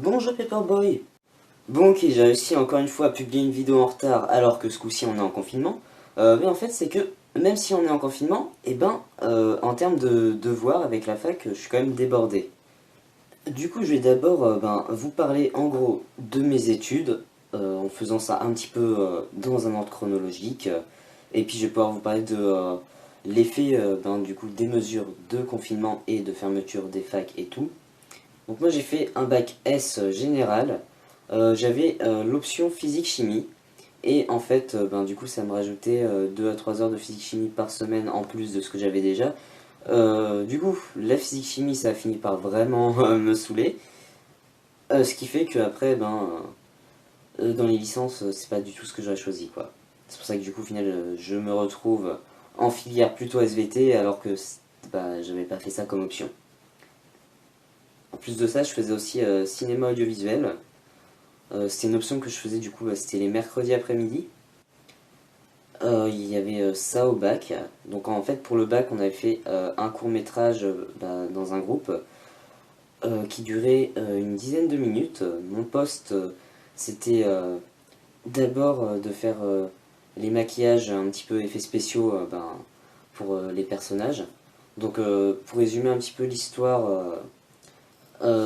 Bonjour Paperboy. Bon ok, j'ai réussi encore une fois à publier une vidéo en retard alors que ce coup-ci on est en confinement. Mais en fait c'est que même si on est en confinement, en termes de devoirs avec la fac, je suis quand même débordé. Du coup je vais d'abord vous parler en gros de mes études, en faisant ça un petit peu dans un ordre chronologique. Et puis je vais pouvoir vous parler de l'effet du coup des mesures de confinement et de fermeture des facs et tout. Donc moi j'ai fait un bac S général, j'avais l'option physique-chimie, et en fait du coup ça me rajoutait 2 à 3 heures de physique-chimie par semaine en plus de ce que j'avais déjà. Du coup la physique-chimie ça a fini par vraiment me saouler, ce qui fait que après dans les licences c'est pas du tout ce que j'aurais choisi quoi. C'est pour ça que du coup au final je me retrouve en filière plutôt SVT alors que j'avais pas fait ça comme option. En plus de ça, je faisais aussi cinéma audiovisuel. C'était une option que je faisais du coup, c'était les mercredis après-midi. Il y avait ça au bac. Donc en fait, pour le bac, on avait fait un court-métrage dans un groupe qui durait une dizaine de minutes. Mon poste, c'était d'abord de faire les maquillages, un petit peu effets spéciaux pour les personnages. Donc pour résumer un petit peu l'histoire,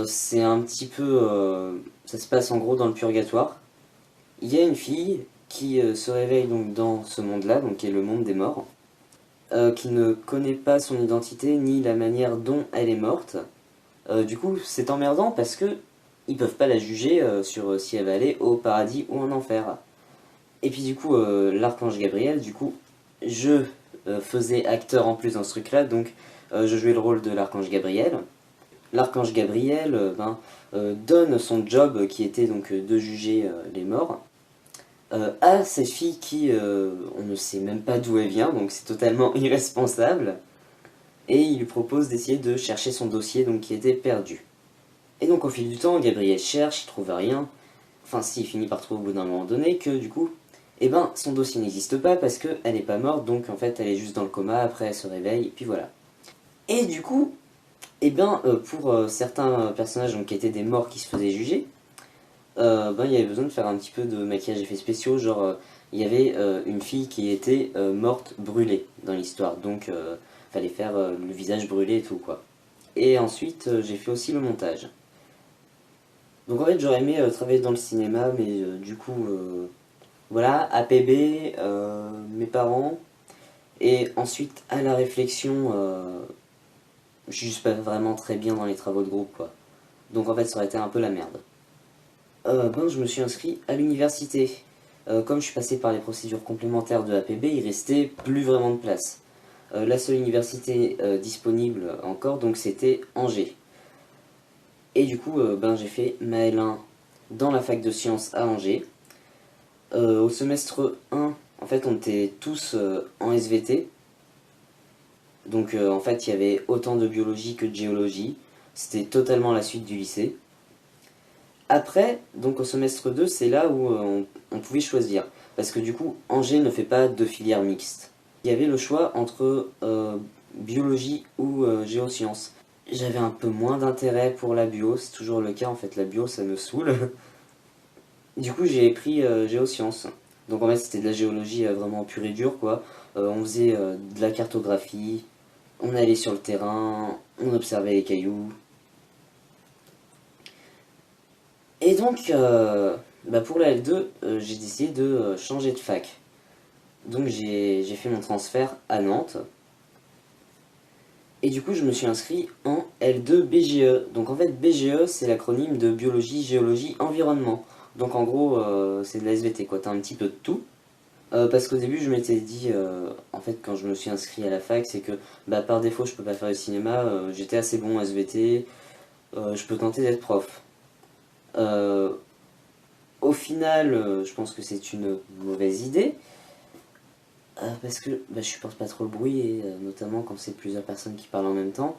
c'est un petit peu... ça se passe en gros dans le purgatoire. Il y a une fille qui se réveille donc dans ce monde-là, donc qui est le monde des morts, qui ne connaît pas son identité ni la manière dont elle est morte. Du coup, c'est emmerdant parce que ils peuvent pas la juger sur si elle va aller au paradis ou en enfer. Et puis du coup, l'archange Gabriel, du coup, je faisais acteur en plus dans ce truc-là, donc je jouais le rôle de l'archange Gabriel. L'archange Gabriel donne son job qui était donc de juger les morts à cette fille qui on ne sait même pas d'où elle vient, donc c'est totalement irresponsable, et il lui propose d'essayer de chercher son dossier donc qui était perdu. Et donc au fil du temps, Gabriel cherche, il trouve rien, enfin si, il finit par trouver au bout d'un moment donné que du coup, son dossier n'existe pas parce qu'elle n'est pas morte, donc en fait elle est juste dans le coma, après elle se réveille, et puis voilà. Et du coup, pour certains personnages donc, qui étaient des morts qui se faisaient juger, il y avait besoin de faire un petit peu de maquillage effets spéciaux, genre il y avait une fille qui était morte brûlée dans l'histoire, donc fallait faire le visage brûlé et tout quoi. Et ensuite j'ai fait aussi le montage. Donc en fait j'aurais aimé travailler dans le cinéma, mais du coup voilà, APB, mes parents, et ensuite à la réflexion, je suis juste pas vraiment très bien dans les travaux de groupe quoi. Donc en fait ça aurait été un peu la merde. Je me suis inscrit à l'université. Comme je suis passé par les procédures complémentaires de APB, il restait plus vraiment de place. La seule université disponible encore, donc c'était Angers. Et du coup, j'ai fait ma L1 dans la fac de sciences à Angers. Au semestre 1, en fait, on était tous en SVT. Donc en fait, il y avait autant de biologie que de géologie. C'était totalement la suite du lycée. Après, donc au semestre 2, c'est là où on pouvait choisir. Parce que du coup, Angers ne fait pas de filière mixte. Il y avait le choix entre biologie ou géosciences. J'avais un peu moins d'intérêt pour la bio, c'est toujours le cas en fait, la bio ça me saoule. Du coup, j'ai pris géosciences. Donc en fait, c'était de la géologie vraiment pure et dure quoi. On faisait de la cartographie, on allait sur le terrain, on observait les cailloux. Et donc, pour la L2, j'ai décidé de changer de fac. Donc j'ai fait mon transfert à Nantes. Et du coup, je me suis inscrit en L2 BGE. Donc en fait, BGE, c'est l'acronyme de Biologie, Géologie, Environnement. Donc en gros, c'est de la SVT, quoi. T'as un petit peu de tout. Parce qu'au début, je m'étais dit, en fait, quand je me suis inscrit à la fac, c'est que par défaut, je peux pas faire le cinéma. J'étais assez bon en SVT. Je peux tenter d'être prof. Au final, je pense que c'est une mauvaise idée. Parce que je supporte pas trop le bruit, et notamment quand c'est plusieurs personnes qui parlent en même temps.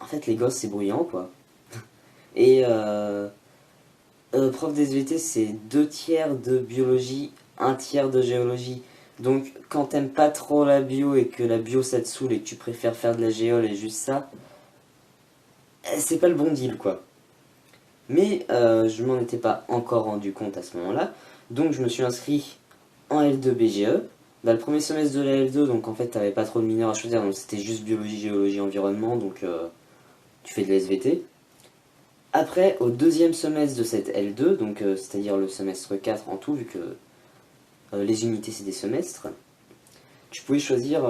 En fait, les gosses, c'est bruyant, quoi. Et prof d'SVT, c'est 2 tiers de biologie, 1 tiers de géologie. Donc, quand t'aimes pas trop la bio et que la bio ça te saoule et que tu préfères faire de la géole et juste ça, c'est pas le bon deal, quoi. Mais je m'en étais pas encore rendu compte à ce moment-là. Donc je me suis inscrit en L2 BGE. Bah, le premier semestre de la L2, donc en fait t'avais pas trop de mineurs à choisir, donc c'était juste biologie, géologie, environnement, donc tu fais de l'SVT. Après, au deuxième semestre de cette L2, donc c'est-à-dire le semestre 4 en tout, vu que les unités c'est des semestres, tu pouvais choisir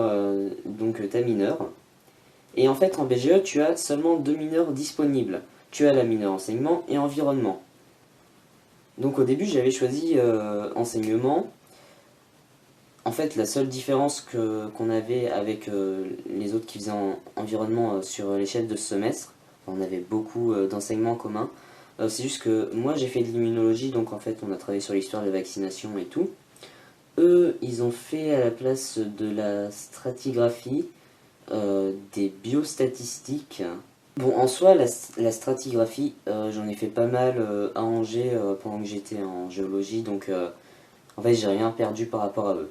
donc ta mineure. Et en fait en BGE tu as seulement deux mineurs disponibles. Tu as la mineure enseignement et environnement. Donc au début j'avais choisi enseignement. En fait, la seule différence qu'on avait avec les autres qui faisaient environnement sur l'échelle de ce semestre, on avait beaucoup d'enseignements communs, c'est juste que moi j'ai fait de l'immunologie, donc en fait on a travaillé sur l'histoire des vaccinations et tout. Eux, ils ont fait à la place de la stratigraphie des biostatistiques. Bon, en soi, la stratigraphie, j'en ai fait pas mal à Angers pendant que j'étais en géologie, donc en fait j'ai rien perdu par rapport à eux.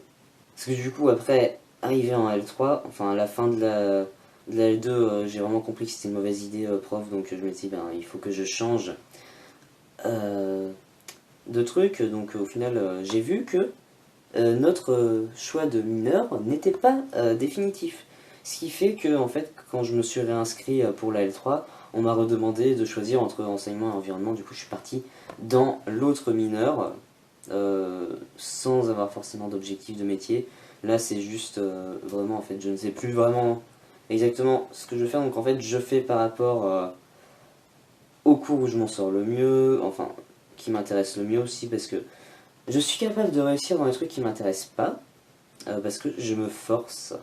Parce que du coup, après, arrivé en L3, enfin à la fin de la L2, j'ai vraiment compris que c'était une mauvaise idée prof, donc je me suis dit, ben, il faut que je change de truc. Donc au final, j'ai vu que notre choix de mineur n'était pas définitif. Ce qui fait que, en fait, quand je me suis réinscrit pour la L3, on m'a redemandé de choisir entre enseignement et environnement. Du coup, je suis parti dans l'autre mineur, sans avoir forcément d'objectif de métier. Là, c'est juste vraiment, en fait, je ne sais plus vraiment exactement ce que je veux faire. Donc, en fait, je fais par rapport au cours où je m'en sors le mieux, enfin, qui m'intéresse le mieux aussi, parce que je suis capable de réussir dans les trucs qui m'intéressent pas, parce que je me force.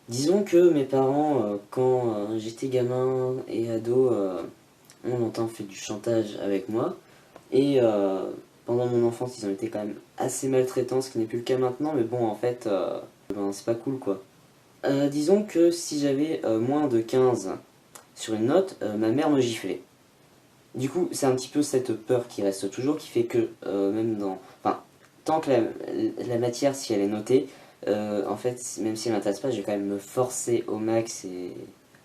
Disons que mes parents, quand j'étais gamin et ado, ont longtemps fait du chantage avec moi. Et pendant mon enfance, ils ont été quand même assez maltraitants, ce qui n'est plus le cas maintenant. Mais bon, en fait, ben, c'est pas cool quoi. Disons que si j'avais moins de 15 sur une note, ma mère me giflait. Du coup, c'est un petit peu cette peur qui reste toujours, qui fait que même dans... Enfin, tant que la matière, si elle est notée, en fait, même si elle m'intéresse pas, je vais quand même me forcer au max et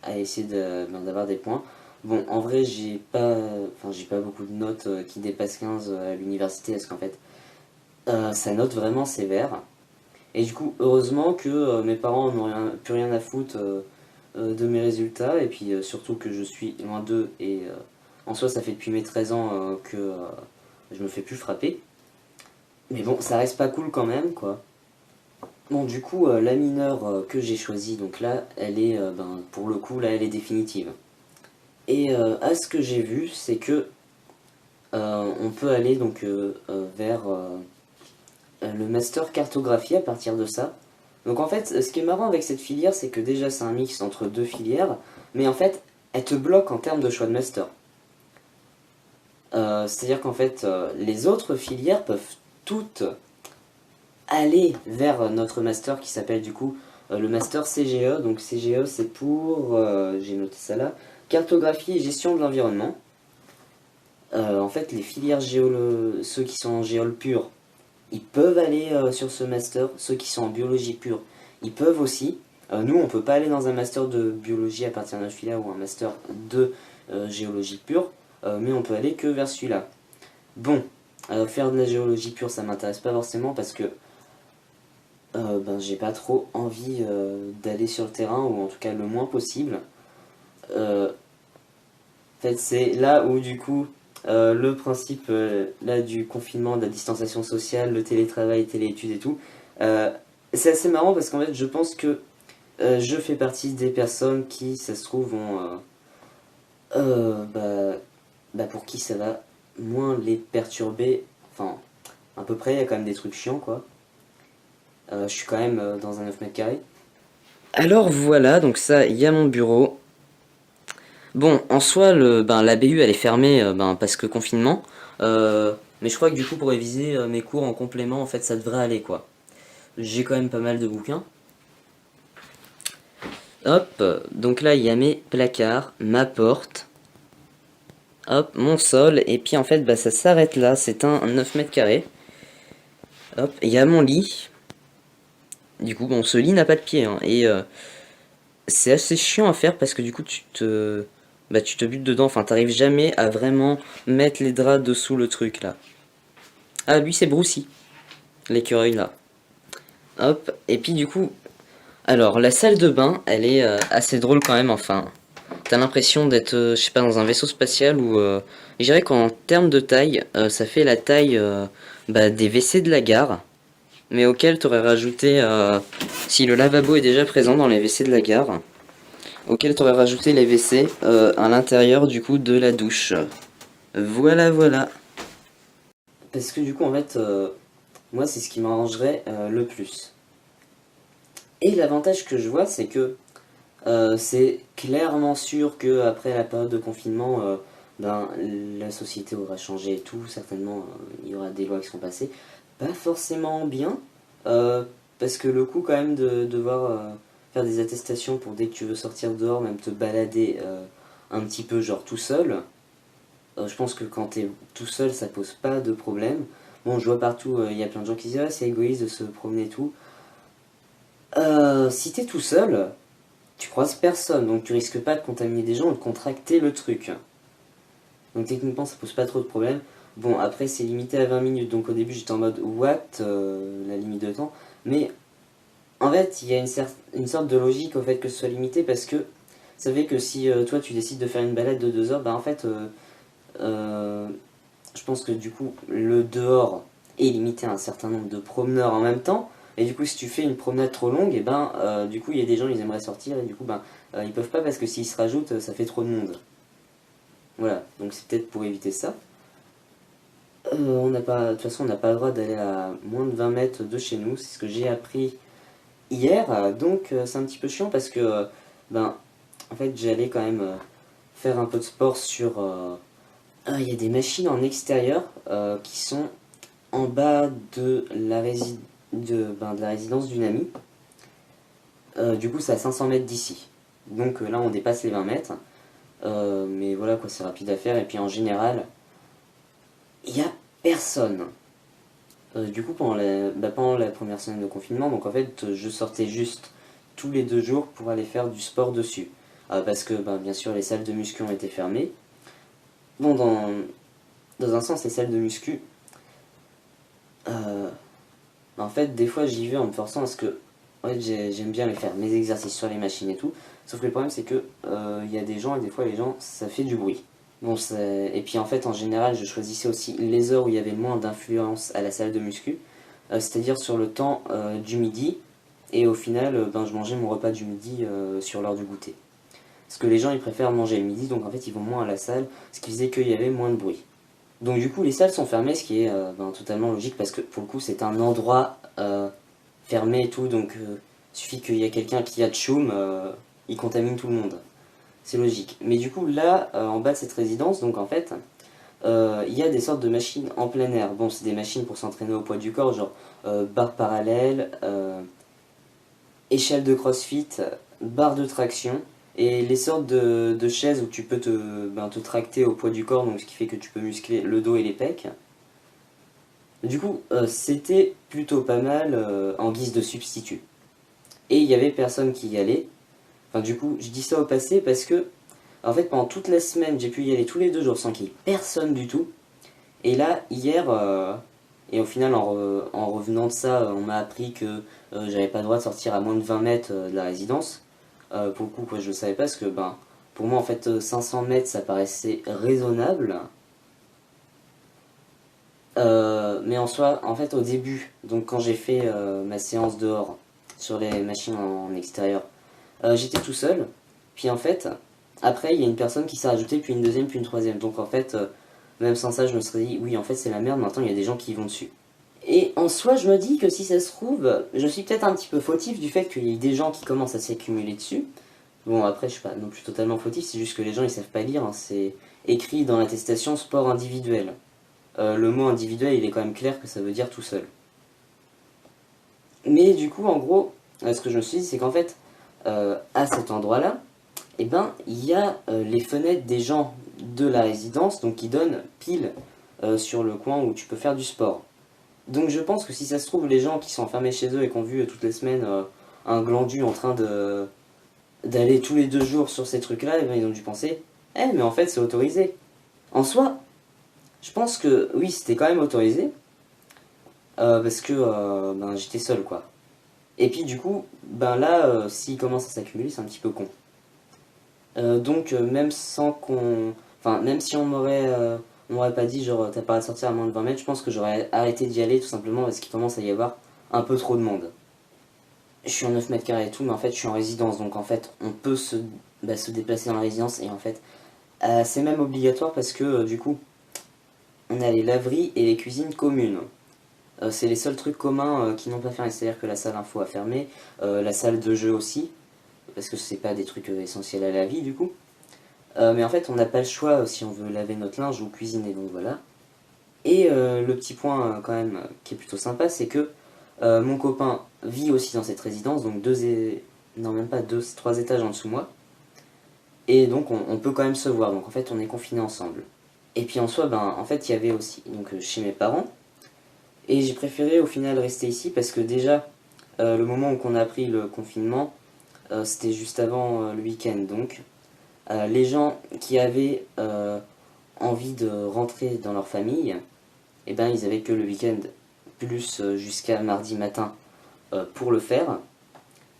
à essayer d'avoir des points. Bon, en vrai, j'ai pas beaucoup de notes qui dépassent 15 à l'université, parce qu'en fait, ça note vraiment sévère. Et du coup, heureusement que mes parents n'ont plus rien à foutre de mes résultats, et puis surtout que je suis loin d'eux, et en soi, ça fait depuis mes 13 ans que je me fais plus frapper. Mais bon, ça reste pas cool quand même, quoi. Bon, du coup, la mineure que j'ai choisie, donc là, elle est, ben, pour le coup, là, elle est définitive. Et à ce que j'ai vu, c'est que on peut aller donc vers le master cartographie à partir de ça. Donc en fait, ce qui est marrant avec cette filière, c'est que déjà c'est un mix entre deux filières, mais en fait, elle te bloque en termes de choix de master. C'est-à-dire qu'en fait, les autres filières peuvent toutes aller vers notre master qui s'appelle du coup le master CGE. Donc CGE, c'est pour, j'ai noté ça là, cartographie et gestion de l'environnement. En fait, les filières ceux qui sont en géol pur, ils peuvent aller sur ce master. Ceux qui sont en biologie pure, ils peuvent aussi. Nous, on peut pas aller dans un master de biologie à partir d'un filière ou un master de géologie pure, mais on peut aller que vers celui-là. Bon, faire de la géologie pure, ça m'intéresse pas forcément parce que ben, j'ai pas trop envie d'aller sur le terrain, ou en tout cas le moins possible. En fait, c'est là où du coup le principe là du confinement, de la distanciation sociale, le télétravail, téléétudes et tout, c'est assez marrant parce qu'en fait, je pense que je fais partie des personnes qui, ça se trouve, vont pour qui ça va moins les perturber. Enfin, à peu près, il y a quand même des trucs chiants quoi. Je suis quand même dans un 9 mètres carrés. Alors voilà, donc ça, il y a mon bureau. Bon, en soi, la BU elle est fermée parce que confinement. Mais je crois que du coup, pour réviser mes cours en complément, en fait, ça devrait aller quoi. J'ai quand même pas mal de bouquins. Hop, donc là, il y a mes placards, ma porte. Hop, mon sol. Et puis en fait, ça s'arrête là. C'est un 9 mètres carrés. Hop, il y a mon lit. Du coup, bon, ce lit n'a pas de pied. Hein, et c'est assez chiant à faire parce que du coup, bah tu te butes dedans, enfin t'arrives jamais à vraiment mettre les draps dessous le truc là. Ah lui c'est Brucey, l'écureuil là. Hop, et puis du coup, alors la salle de bain, elle est assez drôle quand même, enfin. T'as l'impression d'être, je sais pas, dans un vaisseau spatial où, je dirais qu'en termes de taille, ça fait la taille bah, des WC de la gare, mais auquel t'aurais rajouté, si le lavabo est déjà présent dans les WC de la gare, auquel t'aurais rajouté les WC à l'intérieur du coup de la douche. Voilà, voilà. Parce que du coup, en fait, moi, c'est ce qui m'arrangerait le plus. Et l'avantage que je vois, c'est que c'est clairement sûr que après la période de confinement, ben, la société aura changé et tout. Certainement, il y aura des lois qui seront passées. Pas forcément bien, euh, parce que le coup quand même de devoir faire des attestations pour dès que tu veux sortir dehors, même te balader un petit peu genre tout seul. Je pense que quand t'es tout seul, ça pose pas de problème. Bon, je vois partout, il y a plein de gens qui disent ah, c'est égoïste de se promener et tout. Si t'es tout seul, tu croises personne, donc tu risques pas de contaminer des gens ou de contracter le truc. Donc techniquement, ça pose pas trop de problème. Bon, après, c'est limité à 20 minutes, donc au début, j'étais en mode what, la limite de temps. Mais en fait, il y a une sorte de logique au fait que ce soit limité parce que ça fait que si toi tu décides de faire une balade de 2 heures, bah en fait, euh, je pense que du coup, le dehors est limité à un certain nombre de promeneurs en même temps. Et du coup, si tu fais une promenade trop longue, et ben, du coup, il y a des gens, ils aimeraient sortir, et du coup, ben, ils peuvent pas parce que s'ils se rajoutent, ça fait trop de monde. Voilà, donc c'est peut-être pour éviter ça. On n'a pas, de toute façon, on n'a pas le droit d'aller à moins de 20 mètres de chez nous, c'est ce que j'ai appris hier, donc c'est un petit peu chiant parce que, ben, en fait, j'allais quand même faire un peu de sport sur. Il y a des machines en extérieur qui sont en bas de de la résidence d'une amie. Du coup, c'est à 500 mètres d'ici. Donc là, on dépasse les 20 mètres. Mais voilà, quoi, c'est rapide à faire. Et puis en général, il n'y a personne. Du coup, pendant la première semaine de confinement, donc en fait, je sortais juste tous les 2 jours pour aller faire du sport dessus. Parce que, bien sûr, les salles de muscu ont été fermées. Bon, dans un sens, les salles de muscu, euh, en fait, des fois, j'y vais en me forçant à ce que ouais, j'aime bien les faire, mes exercices sur les machines et tout. Sauf que le problème, c'est que il y a des gens, et des fois, les gens, ça fait du bruit. Bon, et puis en fait, en général, je choisissais aussi les heures où il y avait le moins d'influence à la salle de muscu, c'est-à-dire sur le temps du midi. Et au final, je mangeais mon repas du midi sur l'heure du goûter. Parce que les gens, ils préfèrent manger le midi, donc en fait, ils vont moins à la salle, ce qui faisait qu'il y avait moins de bruit. Donc du coup, les salles sont fermées, ce qui est totalement logique, parce que pour le coup, c'est un endroit fermé et tout, donc il suffit qu'il y ait quelqu'un qui a de choum, il contamine tout le monde. C'est logique. Mais du coup, là, en bas de cette résidence, donc en fait, il y a des sortes de machines en plein air. Bon, c'est des machines pour s'entraîner au poids du corps, genre barre parallèle, échelle de crossfit, barre de traction, et les sortes de chaises où tu peux te tracter au poids du corps, donc ce qui fait que tu peux muscler le dos et les pecs. Du coup, c'était plutôt pas mal en guise de substitut. Et il y avait personne qui y allait. Enfin, du coup, je dis ça au passé parce que, en fait, pendant toute la semaine, j'ai pu y aller tous les 2 jours sans qu'il y ait personne du tout. Et là, hier, et au final, en revenant de ça, on m'a appris que j'avais pas le droit de sortir à moins de 20 mètres de la résidence. Pour le coup, quoi, je le savais pas parce que, pour moi, en fait, 500 mètres, ça paraissait raisonnable. Mais en soi, en fait, au début, donc quand j'ai fait ma séance dehors sur les machines en extérieur, j'étais tout seul. Puis en fait, après, il y a une personne qui s'est rajoutée, puis une deuxième, puis une troisième. Donc en fait, même sans ça, je me serais dit, oui, en fait, c'est la merde, maintenant il y a des gens qui y vont dessus. Et en soi, je me dis que si ça se trouve, je suis peut-être un petit peu fautif du fait qu'il y ait des gens qui commencent à s'accumuler dessus. Bon, après, je suis pas non plus totalement fautif, c'est juste que les gens ils savent pas lire, hein. C'est écrit dans l'attestation sport individuel. Le mot individuel, il est quand même clair que ça veut dire tout seul. Mais du coup, en gros, ce que je me suis dit, c'est qu'en fait, à cet endroit-là, il y a les fenêtres des gens de la résidence, donc qui donnent pile sur le coin où tu peux faire du sport. Donc je pense que si ça se trouve, les gens qui sont enfermés chez eux et qui ont vu toutes les semaines un glandu en train d'aller tous les 2 jours sur ces trucs-là, ils ont dû penser, Eh, mais en fait, c'est autorisé. En soi, je pense que oui, c'était quand même autorisé, parce que ben, j'étais seul, quoi. Et puis du coup, ben là, s'il commence à s'accumuler, c'est un petit peu con. Donc même sans qu'on... Enfin, même si on m'aurait pas dit, genre, t'as pas à sortir à moins de 20 mètres, je pense que j'aurais arrêté d'y aller, tout simplement parce qu'il commence à y avoir un peu trop de monde. Je suis en 9 mètres carrés et tout, mais en fait, je suis en résidence, donc en fait, on peut se déplacer dans la résidence, et en fait, c'est même obligatoire parce que, du coup, on a les laveries et les cuisines communes. C'est les seuls trucs communs qui n'ont pas fermé, c'est-à-dire que la salle info a fermé, la salle de jeu aussi, parce que c'est pas des trucs essentiels à la vie du coup. Mais en fait, on n'a pas le choix si on veut laver notre linge ou cuisiner, donc voilà. Et le petit point quand même qui est plutôt sympa, c'est que mon copain vit aussi dans cette résidence, donc non même pas deux, trois étages en dessous de moi. Et donc on peut quand même se voir, donc en fait on est confinés ensemble. Et puis en soi, ben en fait il y avait aussi donc chez mes parents. Et j'ai préféré au final rester ici parce que déjà le moment où on a appris le confinement, c'était juste avant le week-end, donc les gens qui avaient envie de rentrer dans leur famille, eh ben, ils avaient que le week-end plus jusqu'à mardi matin pour le faire.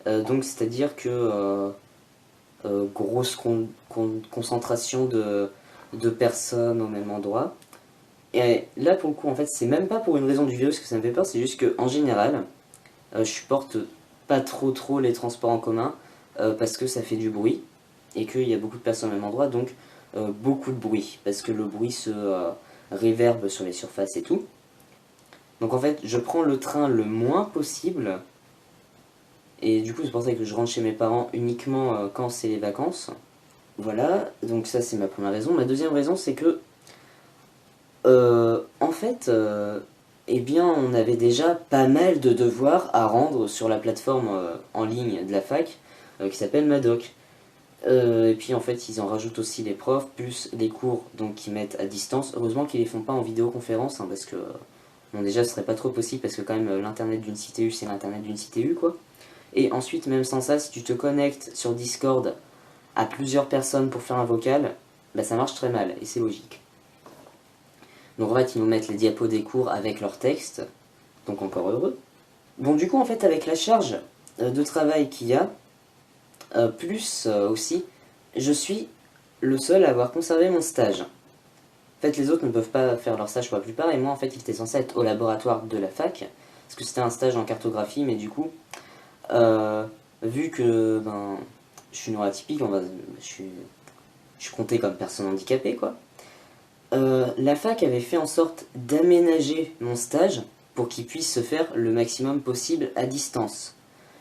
Donc c'est-à-dire que grosse concentration de personnes au même endroit. Et là pour le coup en fait c'est même pas pour une raison du virus que ça me fait peur, c'est juste que en général je supporte pas trop les transports en commun parce que ça fait du bruit et qu'il y a beaucoup de personnes au même endroit, donc beaucoup de bruit parce que le bruit se réverbe sur les surfaces et tout. Donc en fait, je prends le train le moins possible et du coup, c'est pour ça que je rentre chez mes parents uniquement quand c'est les vacances. Voilà, donc ça c'est ma première raison. Ma deuxième raison, c'est que en fait, eh bien, on avait déjà pas mal de devoirs à rendre sur la plateforme en ligne de la fac qui s'appelle Madoc. Et puis en fait, ils en rajoutent aussi les profs, plus les cours donc qu'ils mettent à distance. Heureusement qu'ils les font pas en vidéoconférence, hein, parce que bon, déjà ce serait pas trop possible parce que quand même l'internet d'une CTU c'est l'internet d'une CTU quoi. Et ensuite, même sans ça, si tu te connectes sur Discord à plusieurs personnes pour faire un vocal, bah ça marche très mal et c'est logique. Donc en fait, ils nous mettent les diapos des cours avec leur texte, donc encore heureux. Bon, du coup, en fait, avec la charge de travail qu'il y a, plus aussi, je suis le seul à avoir conservé mon stage. En fait, les autres ne peuvent pas faire leur stage pour la plupart, et moi, en fait, il était censé être au laboratoire de la fac, parce que c'était un stage en cartographie, mais du coup, euh, vu que ben, je suis neuroatypique, je suis compté comme personne handicapée, quoi. La fac avait fait en sorte d'aménager mon stage pour qu'il puisse se faire le maximum possible à distance.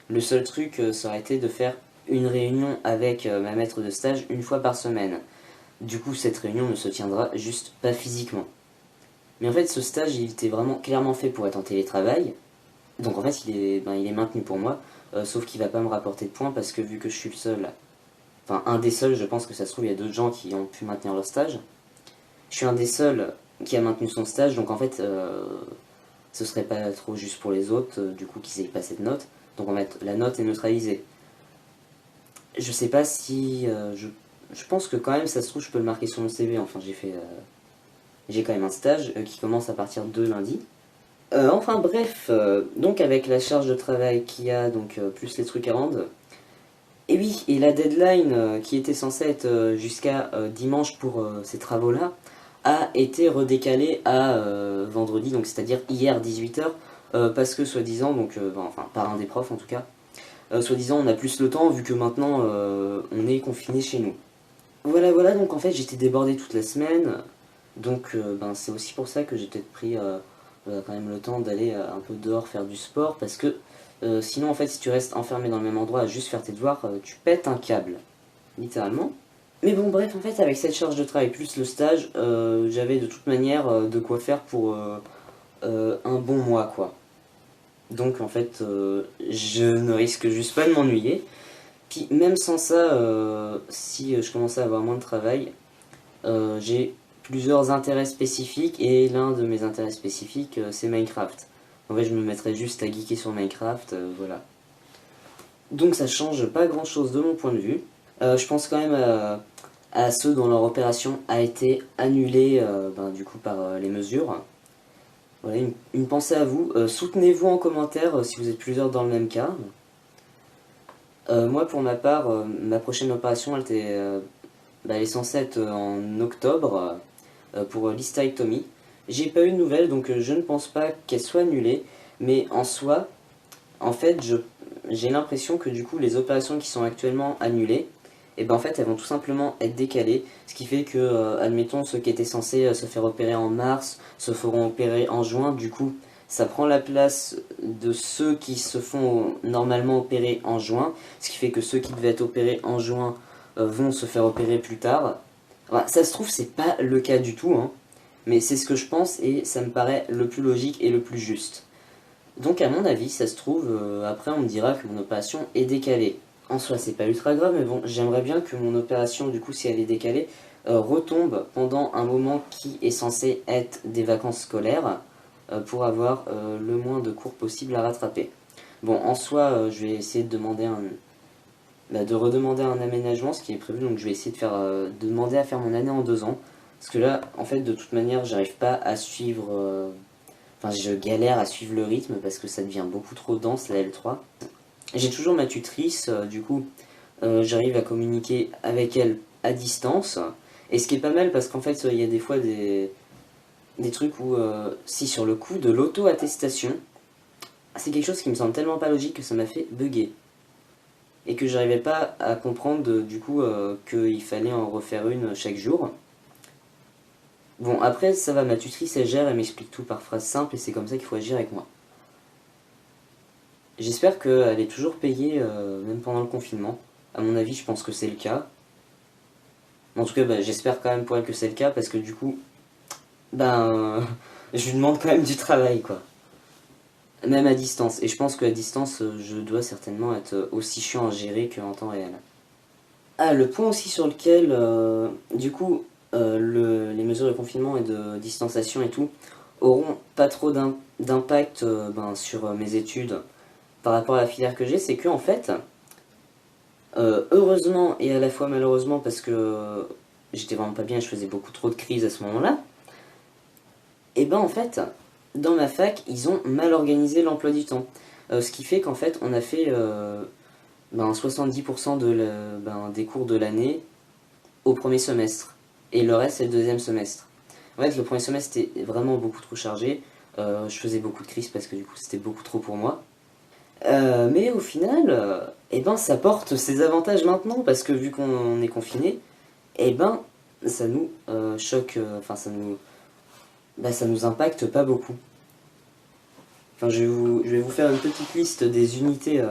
Le seul truc, ça aurait été de faire une réunion avec ma maître de stage une fois par semaine. Du coup, cette réunion ne se tiendra juste pas physiquement. Mais en fait, ce stage, il était vraiment clairement fait pour être en télétravail. Donc en fait, il est maintenu pour moi. Sauf qu'il va pas me rapporter de points parce que vu que je suis le seul, enfin un des seuls, je pense que ça se trouve, il y a d'autres gens qui ont pu maintenir leur stage. Je suis un des seuls qui a maintenu son stage, donc en fait, ce serait pas trop juste pour les autres, du coup, qu'ils aient pas cette note. Donc en fait, la note est neutralisée. Je sais pas si. Je pense que quand même, ça se trouve, je peux le marquer sur mon CV. Enfin, j'ai quand même un stage qui commence à partir de lundi. Enfin bref, donc avec la charge de travail qu'il y a, donc plus les trucs à rendre. Et oui, et la deadline qui était censée être jusqu'à dimanche pour ces travaux-là a été redécalée à vendredi, donc c'est-à-dire hier 18 h, parce que soi-disant, donc enfin par un des profs en tout cas, soi-disant on a plus le temps vu que maintenant on est confiné chez nous. Voilà, donc en fait j'étais débordé toute la semaine, donc ben, c'est aussi pour ça que j'ai peut-être pris quand même le temps d'aller un peu dehors faire du sport, parce que sinon en fait si tu restes enfermé dans le même endroit à juste faire tes devoirs, tu pètes un câble, littéralement. Mais bon bref, en fait avec cette charge de travail plus le stage, j'avais de toute manière de quoi faire pour un bon mois quoi. Donc en fait je ne risque juste pas de m'ennuyer. Puis même sans ça, si je commençais à avoir moins de travail, j'ai plusieurs intérêts spécifiques et l'un de mes intérêts spécifiques c'est Minecraft. En fait je me mettrais juste à geeker sur Minecraft, voilà. Donc ça change pas grand chose de mon point de vue. Je pense quand même à ceux dont leur opération a été annulée du coup par les mesures. Voilà, une pensée à vous. Soutenez-vous en commentaire si vous êtes plusieurs dans le même cas. Moi pour ma part, ma prochaine opération elle est censée être en octobre pour l'hystérectomie. J'ai pas eu de nouvelles donc je ne pense pas qu'elle soit annulée, mais en soi, en fait j'ai l'impression que du coup les opérations qui sont actuellement annulées, et ben en fait elles vont tout simplement être décalées, ce qui fait que admettons ceux qui étaient censés se faire opérer en mars se feront opérer en juin. Du coup ça prend la place de ceux qui se font normalement opérer en juin, ce qui fait que ceux qui devaient être opérés en juin vont se faire opérer plus tard. Enfin, ça se trouve c'est pas le cas du tout, hein, mais c'est ce que je pense et ça me paraît le plus logique et le plus juste. Donc à mon avis, ça se trouve, après on me dira que mon opération est décalée. En soi, c'est pas ultra grave, mais bon, j'aimerais bien que mon opération, du coup, si elle est décalée, retombe pendant un moment qui est censé être des vacances scolaires, pour avoir le moins de cours possible à rattraper. Bon, en soi, je vais essayer de de redemander un aménagement, ce qui est prévu, donc je vais essayer de demander à faire mon année en 2 ans. Parce que là, en fait, de toute manière, j'arrive pas à suivre. Enfin, je galère à suivre le rythme parce que ça devient beaucoup trop dense la L3. J'ai toujours ma tutrice, du coup, j'arrive à communiquer avec elle à distance. Et ce qui est pas mal parce qu'en fait, il y a des fois des trucs où, si sur le coup de l'auto-attestation, c'est quelque chose qui me semble tellement pas logique que ça m'a fait bugger. Et que j'arrivais pas à comprendre, du coup, qu'il fallait en refaire une chaque jour. Bon, après, ça va, ma tutrice, elle gère, elle m'explique tout par phrase simple et c'est comme ça qu'il faut agir avec moi. J'espère qu'elle est toujours payée, même pendant le confinement. À mon avis, je pense que c'est le cas. En tout cas, j'espère quand même pour elle que c'est le cas, parce que du coup, je lui demande quand même du travail, quoi. Même à distance. Et je pense qu'à distance, je dois certainement être aussi chiant à gérer qu'en temps réel. Ah, le point aussi sur lequel, du coup, les mesures de confinement et de distanciation et tout auront pas trop d'impact sur mes études par rapport à la filière que j'ai, c'est que en fait, heureusement et à la fois malheureusement parce que j'étais vraiment pas bien, je faisais beaucoup trop de crises à ce moment-là, et ben en fait, dans ma fac, ils ont mal organisé l'emploi du temps. Ce qui fait qu'en fait, on a fait 70% des cours de l'année au premier semestre, et le reste c'est le deuxième semestre. En fait, le premier semestre était vraiment beaucoup trop chargé, je faisais beaucoup de crises parce que du coup c'était beaucoup trop pour moi. Mais au final, ça porte ses avantages maintenant, parce que vu qu'on est confiné, ça nous choque, ça nous impacte pas beaucoup. Enfin, je vais vous faire une petite liste des unités,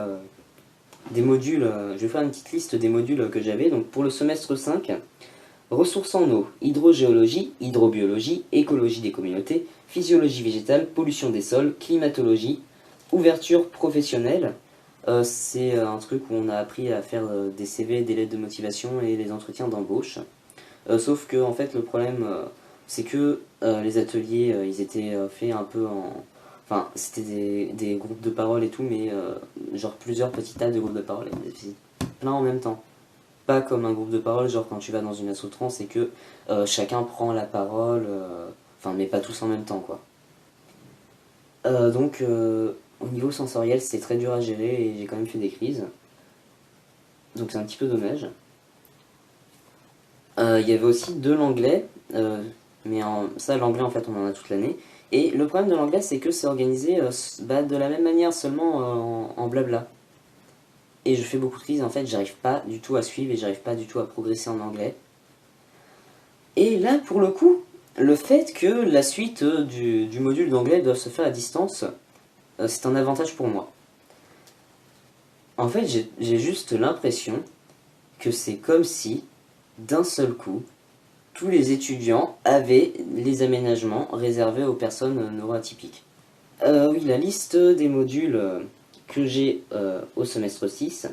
des modules, je vais faire une petite liste des modules que j'avais. Donc pour le semestre 5, ressources en eau, hydrogéologie, hydrobiologie, écologie des communautés, physiologie végétale, pollution des sols, climatologie, ouverture professionnelle. C'est un truc où on a appris à faire des CV, des lettres de motivation et des entretiens d'embauche. Sauf que en fait le problème c'est que les ateliers ils étaient faits un peu en... Enfin c'était des groupes de parole et tout, mais genre plusieurs petites tables de groupes de parole, et plein en même temps. Pas comme un groupe de parole, genre quand tu vas dans une asso trans, c'est que chacun prend la parole, mais pas tous en même temps, quoi. Donc, au niveau sensoriel, c'était très dur à gérer et j'ai quand même fait des crises. Donc c'est un petit peu dommage. Il y avait aussi de l'anglais, ça, l'anglais, en fait, on en a toute l'année. Et le problème de l'anglais, c'est que c'est organisé de la même manière, seulement en blabla. Et je fais beaucoup de crises, en fait, j'arrive pas du tout à suivre et j'arrive pas du tout à progresser en anglais. Et là, pour le coup, le fait que la suite du module d'anglais doive se faire à distance, c'est un avantage pour moi. En fait, j'ai juste l'impression que c'est comme si, d'un seul coup, tous les étudiants avaient les aménagements réservés aux personnes neuroatypiques. Oui, la liste des modules que j'ai au semestre 6,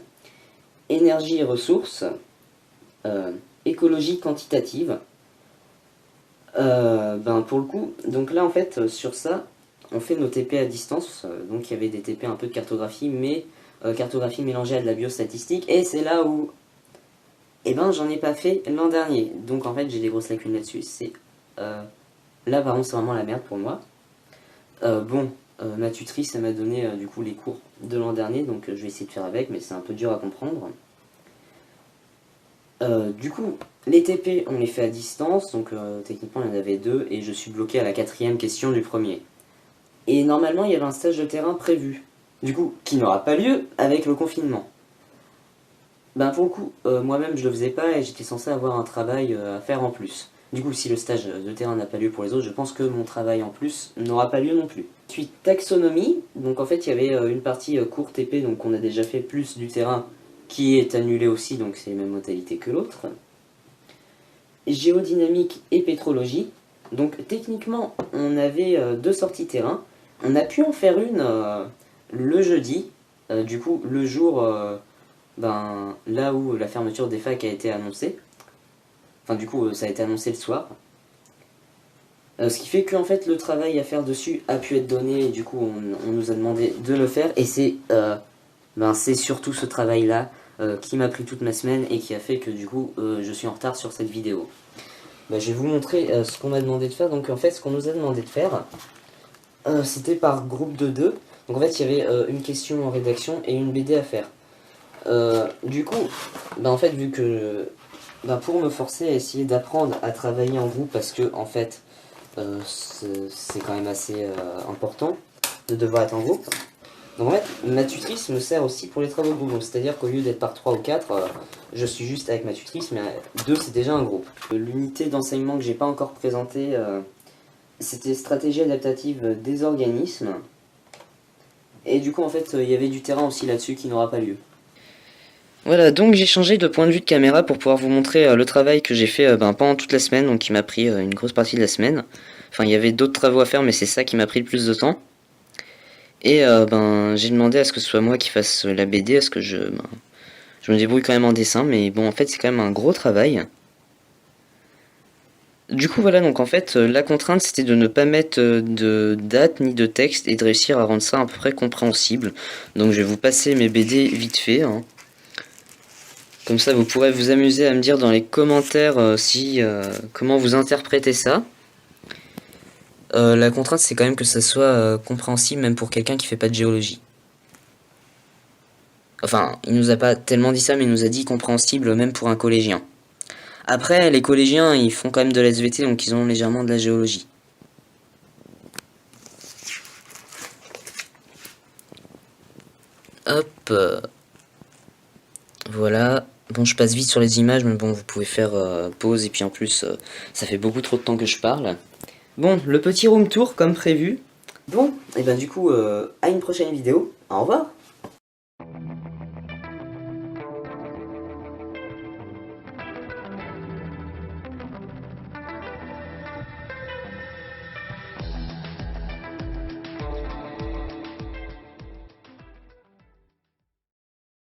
énergie et ressources, écologie quantitative. Pour le coup, donc là en fait sur ça, on fait nos TP à distance, donc il y avait des TP un peu de cartographie, mais cartographie mélangée à de la biostatistique, et c'est là où et ben j'en ai pas fait l'an dernier. Donc en fait j'ai des grosses lacunes là-dessus. Là par contre c'est vraiment la merde pour moi. Ma tutrice elle m'a donné du coup les cours de l'an dernier, donc je vais essayer de faire avec, mais c'est un peu dur à comprendre. Du coup, les TP on les fait à distance, donc techniquement il y en avait 2, et je suis bloqué à la 4e question du premier. Et normalement il y avait un stage de terrain prévu, du coup qui n'aura pas lieu avec le confinement. Ben pour le coup, moi-même je le faisais pas et j'étais censé avoir un travail à faire en plus. Du coup, si le stage de terrain n'a pas lieu pour les autres, je pense que mon travail en plus n'aura pas lieu non plus. Ensuite, taxonomie. Donc en fait, il y avait une partie courte épée, donc on a déjà fait plus du terrain, qui est annulé aussi, donc c'est les mêmes modalités que l'autre. Géodynamique et pétrologie. Donc techniquement, on avait 2 sorties terrain. On a pu en faire une le jeudi, du coup le jour là où la fermeture des facs a été annoncée. Enfin du coup ça a été annoncé le soir. Ce qui fait qu'en fait le travail à faire dessus a pu être donné et du coup on nous a demandé de le faire. Et c'est surtout ce travail là qui m'a pris toute ma semaine et qui a fait que du coup je suis en retard sur cette vidéo. Je vais vous montrer ce qu'on m'a demandé de faire. Donc en fait ce qu'on nous a demandé de faire c'était par groupe de 2. Donc en fait il y avait une question en rédaction et une BD à faire. Du coup, en fait, vu que pour me forcer à essayer d'apprendre à travailler en groupe, parce que en fait, c'est quand même assez important de devoir être en groupe. Donc en fait, ma tutrice me sert aussi pour les travaux de groupe. C'est-à-dire qu'au lieu d'être par 3 ou 4, je suis juste avec ma tutrice, mais 2 c'est déjà un groupe. L'unité d'enseignement que j'ai pas encore présentée, c'était stratégie adaptative des organismes. Et du coup, en fait, il y avait du terrain aussi là-dessus qui n'aura pas lieu. Voilà, donc j'ai changé de point de vue de caméra pour pouvoir vous montrer le travail que j'ai fait pendant toute la semaine, donc qui m'a pris une grosse partie de la semaine. Enfin, il y avait d'autres travaux à faire, mais c'est ça qui m'a pris le plus de temps. Et j'ai demandé à ce que ce soit moi qui fasse la BD, à ce que je me débrouille quand même en dessin, mais bon, en fait, c'est quand même un gros travail. Du coup, voilà, donc en fait, la contrainte, c'était de ne pas mettre de date ni de texte et de réussir à rendre ça à peu près compréhensible. Donc je vais vous passer mes BD vite fait, hein. Comme ça, vous pourrez vous amuser à me dire dans les commentaires comment vous interprétez ça. La contrainte, c'est quand même que ça soit compréhensible même pour quelqu'un qui fait pas de géologie. Enfin, il nous a pas tellement dit ça, mais il nous a dit compréhensible même pour un collégien. Après, les collégiens, ils font quand même de la SVT, donc ils ont légèrement de la géologie. Hop. Voilà. Bon, je passe vite sur les images, mais bon, vous pouvez faire pause, et puis en plus, ça fait beaucoup trop de temps que je parle. Bon, le petit room tour, comme prévu. Bon, et du coup, à une prochaine vidéo. Au revoir.